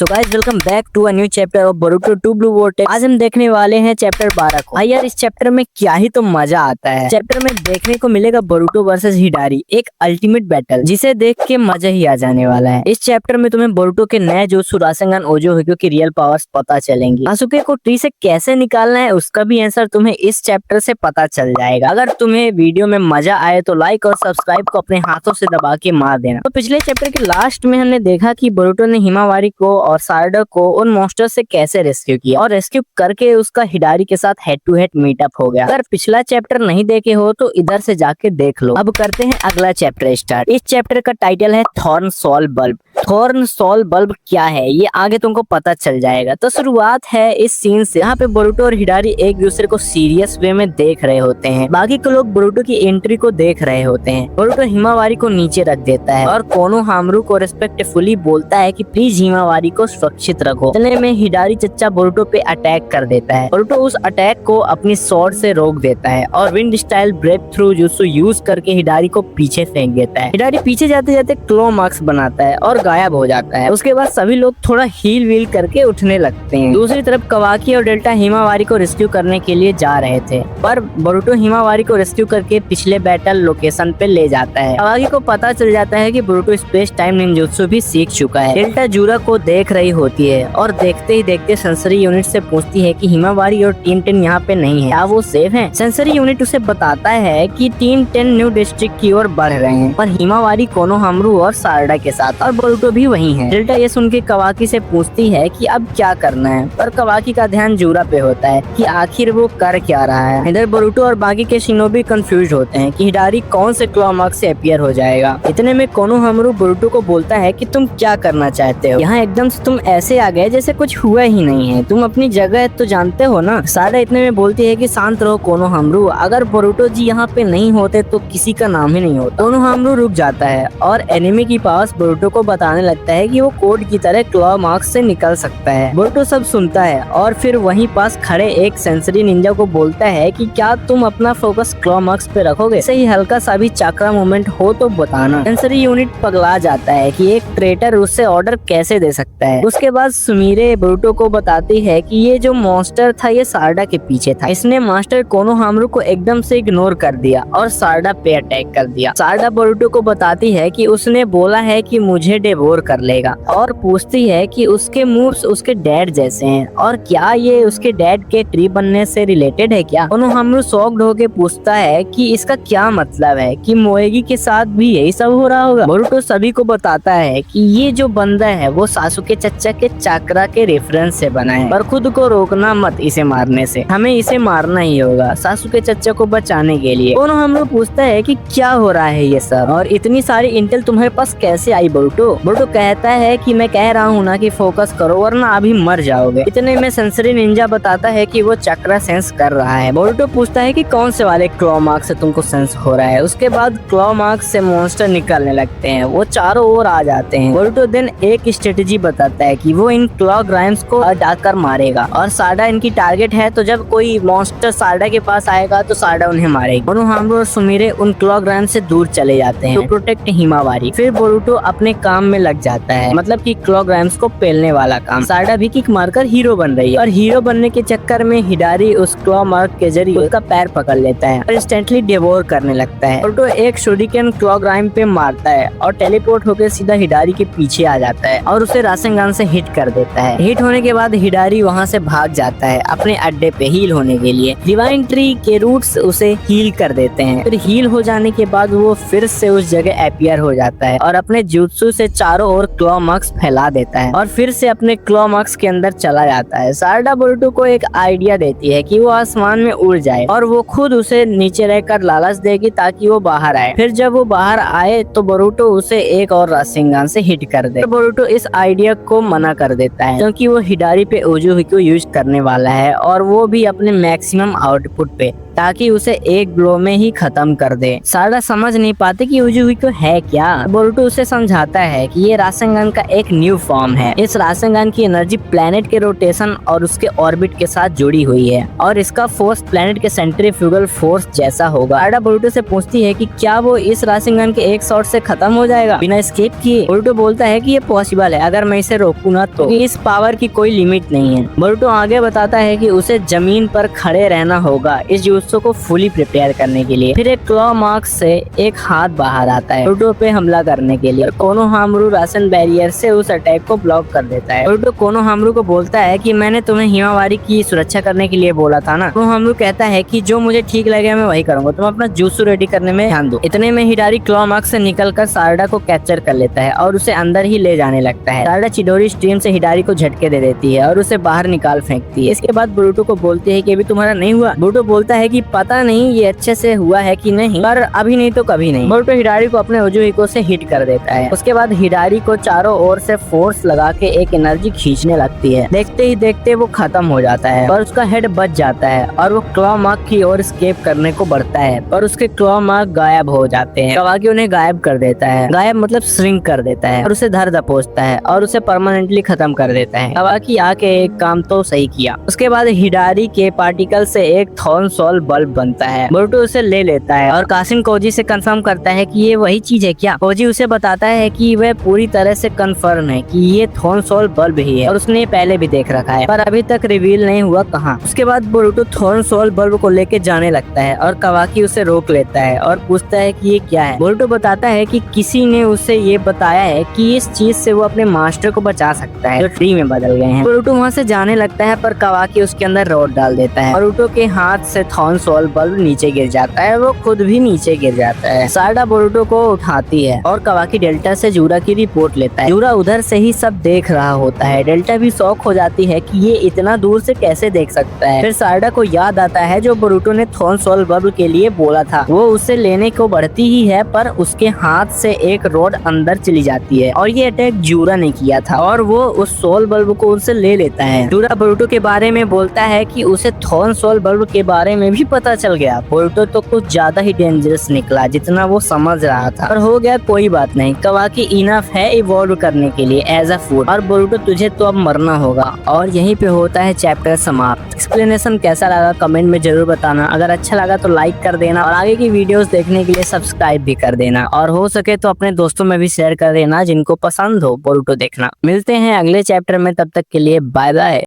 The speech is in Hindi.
So guys welcome back to a new chapter of Boruto 2 blue vortex. आज हम देखने वाले हैं चैप्टर 12 को। भाई यार इस चैप्टर में क्या ही तो मजा आता है। चैप्टर में देखने को मिलेगा बोरुटो वर्सेस हिडारी, एक अल्टीमेट बैटल जिसे देख के मजा ही आ जाने वाला है। इस चैप्टर में तुम्हें बोरुटो के नए जोत्सु रासेंगन ओजो हिगो की रियल पावर्स पता चलेंगी। सासुके को ट्री से कैसे निकालना है उसका भी आंसर तुम्हें इस चैप्टर से पता चल जाएगा। अगर तुम्हें वीडियो में मजा आए तो लाइक और सब्सक्राइब को अपने हाथों से दबा के मार देना। तो पिछले चैप्टर के लास्ट में हमने देखा कि बोरुटो ने हिमावारी को और सारडा को उन मॉन्स्टर से कैसे रेस्क्यू किया और रेस्क्यू करके उसका हिडारी के साथ हेड टू हेड मीटअप हो गया। अगर पिछला चैप्टर नहीं देखे हो तो इधर से जाके देख लो। अब करते हैं अगला चैप्टर स्टार्ट। इस चैप्टर का टाइटल है thorn soul bulb. Thorn soul bulb क्या है ये आगे तुमको पता चल जाएगा। तो शुरुआत है इस सीन से, यहाँ पे बोरुटो और हिडारी एक दूसरे को सीरियस वे में देख रहे होते हैं। बाकी के लोग बोरुटो की एंट्री को देख रहे होते हैं। बोरुटो हिमावारी को नीचे रख देता है और कोनोहामारु को रिस्पेक्टफुली बोलता है कि प्लीज हिमावारी को सुरक्षित रखो। इतने में हिडारी चच्चा बोरुटो पे अटैक कर देता है। बोरुटो उस अटैक को अपनी स्वॉर्ड से रोक देता है और wind style breakthrough jutsu use करके हिडारी को पीछे फेंक देता है। हिडारी पीछे जाते जाते क्लो मार्क्स बनाता है और गायब हो जाता है। उसके बाद सभी लोग थोड़ा हील व्हील करके उठने लगते हैं। दूसरी तरफ कवाकी और डेल्टा हिमावारी को रेस्क्यू करने के लिए जा रहे थे, पर बोरुटो हिमावारी को रेस्क्यू करके पिछले बैटल लोकेशन पे ले जाता है। कवाकी को पता चल जाता है कि बोरुटो स्पेस टाइम निंजुत्सु भी सीख चुका है। डेल्टा जूरा को देख रही होती है और देखते ही देखते सेंसरी यूनिट से पूछती है कि हिमावारी और टीम 10 यहाँ पे नहीं है, क्या वो सेफ हैं? सेंसरी यूनिट उसे बताता है कि टीम 10 न्यू डिस्ट्रिक्ट की ओर बढ़ रहे हैं, पर हिमावारी कोनोहामारु और सारडा के साथ, और बोरुटो भी वहीं है। डेल्टा ये सुन के कवाकी से पूछती है कि अब क्या करना है, पर कवाकी का ध्यान जूरा पे होता है कि आखिर वो कर क्या रहा है। इधर बोरुटो और बाकी के शिनोबी कंफ्यूज होते हैं कि हिडारी कौन से क्लॉ मार्क से अपीयर हो जाएगा। इतने में कोनोहामारु बोरुटो को बोलता है कि तुम क्या करना चाहते हो, यहाँ एकदम से तुम ऐसे आ गए जैसे कुछ हुआ ही नहीं है, तुम अपनी जगह तो जानते हो ना। सारडा इतने में बोलती है कि शांत रहो कोनोहामारु, अगर बोरुटो जी यहाँ पे नहीं होते तो किसी का नाम ही नहीं होता। कोनोहामारु रुक जाता है और एनिमी की पास बोरुटो को बताने लगता है कि वो कोड की तरह क्लॉ मार्क से निकल सकता है। बोरुटो सब सुनता है और फिर वहीं पास खड़े एक सेंसरी निंजा को बोलता है कि क्या तुम अपना फोकस क्लॉ मार्क्स पे रखोगे, सही हल्का सा भी चाक्रा मूवमेंट हो तो बताना। सेंसरी यूनिट पगला जाता है कि एक ट्रेटर उससे ऑर्डर कैसे दे सकता है। उसके बाद सुमीरे बोरुटो को बताती है कि ये जो मॉन्स्टर था ये सारडा के पीछे था, इसने मास्टर कोनोहामारु को एकदम से इग्नोर कर दिया और सारडा पे अटैक कर दिया। सारडा बोरुटो को बताती है कि उसने बोला है कि मुझे डेवोर कर लेगा और पूछती है कि उसके मूव्स उसके डैड जैसे हैं और क्या ये उसके डैड के ट्री बनने से रिलेटेड है क्या। कोनोहामारु शॉक्ड होके पूछता है कि इसका क्या मतलब है, कि मोएगी के साथ भी यही सब हो रहा होगा। बोरुटो सभी को बताता है कि ये जो बंदा है वो सासुके चच्चा के चाक्रा के रेफरेंस से बना है, पर खुद को रोकना मत इसे मारने से, हमें इसे मारना ही होगा सासुके चच्चा को बचाने के लिए। कोनोहामारु पूछता है कि क्या हो रहा है ये सब और इतनी सारी इंटेल तुम्हारे पास कैसे आई बोरुटो। बोरुटो कहता है कि मैं कह रहा हूँ ना कि फोकस करो वरना अभी मर जाओगे। इतने में सेंसरी निंजा बताता है कि वो चक्रा सेंस कर रहा है। बोरुटो पूछता है कि कौन से वाले क्लॉ मार्क से तुमको सेंस हो रहा है। उसके बाद क्लॉ मार्क से मॉन्स्टर निकलने लगते हैं, वो चारों ओर आ जाते हैं। बोरुटो देन एक स्ट्रेटेजी बताता है कि वो इन क्लॉ ग्राइम्स को डालकर मारेगा और सारडा इनकी टारगेट है, तो जब कोई मॉन्स्टर सारडा के पास आएगा तो सारडा उन्हें मारेगी। कोनोहामारु और सुमीरे उन क्लॉ ग्राइम से दूर चले जाते हैं टू प्रोटेक्ट हिमावारी। फिर बोरुटो अपने काम में लग जाता है, मतलब कि क्लॉ ग्राइम्स को पेलने वाला काम। सारडा भी किक मारकर हीरो बन रही है और हीरो बनने के चक्कर में हिडारी उस क्लॉ मार्क के जरिए उसका पैर पकड़ लेता है और इंस्टेंटली डेवोर करने लगता है। बोरुटो एक शूरिकेन क्लॉ ग्राइम पे मारता है और टेलीपोर्ट होकर सीधा हिडारी के पीछे आ जाता है और उसे रासेंगान से हिट कर देता है। हिट होने के बाद हिडारी वहाँ से भाग जाता है अपने अड्डे पे हील होने के लिए। डिवाइन ट्री के रूट्स उसे हील कर देते हैं। फिर हील हो जाने के बाद वो फिर से उस जगह अपीयर हो जाता है और अपने जुत्सु से चारों ओर क्लॉ मार्क्स फैला देता है और फिर से अपने क्लॉ मार्क्स के अंदर चला जाता है। सारडा बोरुटो को एक आइडिया देती है कि वो आसमान में उड़ जाए और वो खुद उसे नीचे रहकर लालच देगी ताकि वो बाहर आए। फिर जब वो बाहर आए तो बोरुटो उसे एक और रासेंगान से हिट कर दे। बोरुटो इस आइडिया को मना कर देता है क्योंकि वो हिडारी पे ओजो हिगो यूज करने वाला है और वो भी अपने मैक्सिमम आउटपुट पे। ताकि उसे एक ब्लो में ही खत्म कर दे। सारा समझ नहीं पाते कि उजुई है क्या। बोरुटो उसे समझाता है कि ये रासेंगन का एक न्यू फॉर्म है। इस रासेंगन की एनर्जी प्लेनेट के रोटेशन और उसके ऑर्बिट के साथ जुड़ी हुई है और इसका फोर्स प्लेनेट के सेंट्रीफ्यूगल फोर्स जैसा होगा। सारा बोरुटो से पूछती है कि क्या वो इस रासेंगन के एक शॉट से खत्म हो जाएगा बिना एस्केप किए। बोरुटो बोलता है कि ये पॉसिबल है अगर मैं इसे रोकूं ना तो, इस पावर की कोई लिमिट नहीं है। बोरुटो आगे बताता है कि उसे जमीन पर खड़े रहना होगा इस जुत्सु को फुली प्रिपेयर करने के लिए। फिर एक क्लॉ मार्क से एक हाथ बाहर आता है बोरुटो पे हमला करने के लिए। कोनोहामारू राशन बैरियर से उस अटैक को ब्लॉक कर देता है। बोरुटो कोनोहामारू को बोलता है कि मैंने तुम्हें हिमावारी की सुरक्षा करने के लिए बोला था ना। कोनोहामारू कहता है कि जो मुझे ठीक लगे मैं वही करूंगा, तुम अपना जुत्सु रेडी करने में ध्यान दो। इतने में हिडारी क्लॉ मार्क से निकलकर सारडा को कैप्चर कर लेता है और उसे अंदर ही ले जाने लगता है। सारडा चिडोरी स्ट्रीम से हिडारी को झटके दे देती है और उसे बाहर निकाल फेंकती है। इसके बाद बोरुटो को बोलती है कि अभी तुम्हारा नहीं हुआ। बोरुटो बोलता है कि पता नहीं ये अच्छे से हुआ है कि नहीं, पर अभी नहीं तो कभी नहीं। बोरुटो हिडारी को अपने उजुहिको से हिट कर देता है। उसके बाद हिडारी को चारों ओर से फोर्स लगा के एक एनर्जी खींचने लगती है। देखते ही देखते वो खत्म हो जाता है पर उसका हेड बच जाता है और वो क्लॉ मार्क की ओर एस्केप करने को बढ़ता है पर उसके क्लॉ मार्क गायब हो जाते हैं। कवाकी उन्हें गायब कर देता है, गायब मतलब श्रिंक कर देता है और उसे धर दबोचता है और उसे परमानेंटली खत्म कर देता है। कवाकी आके एक काम तो सही किया। उसके बाद हिडारी के पार्टिकल से एक थॉर्न सोल बल्ब बनता है। बोरुटो उसे ले लेता है और कासिन कोजी से कंफर्म करता है कि ये वही चीज है क्या। कोजी उसे बताता है कि वह पूरी तरह से कंफर्म है कि ये थॉर्न सोल बल्ब ही है और उसने पहले भी देख रखा है पर अभी तक रिवील नहीं हुआ कहाँ। उसके बाद बोरुटो थॉर्न सोल बल्ब को लेके जाने लगता है और कवाकी उसे रोक लेता है और पूछता है कि ये क्या है। बोरुटो बताता है कि किसी ने उसे ये बताया है कि इस चीज से वो अपने मास्टर को बचा सकता है जो ट्री में बदल गए हैं। बोरुटो वहाँ से जाने लगता है पर कवाकी उसके अंदर रॉड डाल देता है। बोरुटो के हाथ से थॉर्न सोल बल्ब नीचे गिर जाता है, वो खुद भी नीचे गिर जाता है। सारडा बोरुटो को उठाती है और कवाकी डेल्टा से जूरा की रिपोर्ट लेता है। जूरा उधर से ही सब देख रहा होता है। डेल्टा भी शॉक हो जाती है कि ये इतना दूर से कैसे देख सकता है। फिर सारडा को याद आता है जो बोरुटो ने थॉर्न सोल बल्ब के लिए बोला था। वो उसे लेने को बढ़ती ही है पर उसके हाथ से एक रॉड अंदर चली जाती है और ये अटैक जूरा ने किया था और वो उस सोल बल्ब को उनसे ले लेता है। जूरा बोरुटो के बारे में बोलता है कि उसे थॉर्न सोल बल्ब के बारे में भी पता चल गया। बोरुटो तो कुछ ज्यादा ही डेंजरस निकला जितना वो समझ रहा था, पर हो गया कोई बात नहीं। कवाकी इनफ है इवॉल्व करने के लिए एज अ फूड और बोरुटो तुझे तो अब मरना होगा। और यहीं पे होता है चैप्टर समाप्त। एक्सप्लेनेशन कैसा लगा कमेंट में जरूर बताना। अगर अच्छा लगा तो लाइक कर देना और आगे की वीडियोस देखने के लिए सब्सक्राइब भी कर देना और हो सके तो अपने दोस्तों में भी शेयर कर देना जिनको पसंद हो बोरुटो देखना। मिलते हैं अगले चैप्टर में, तब तक के लिए बाय बाय।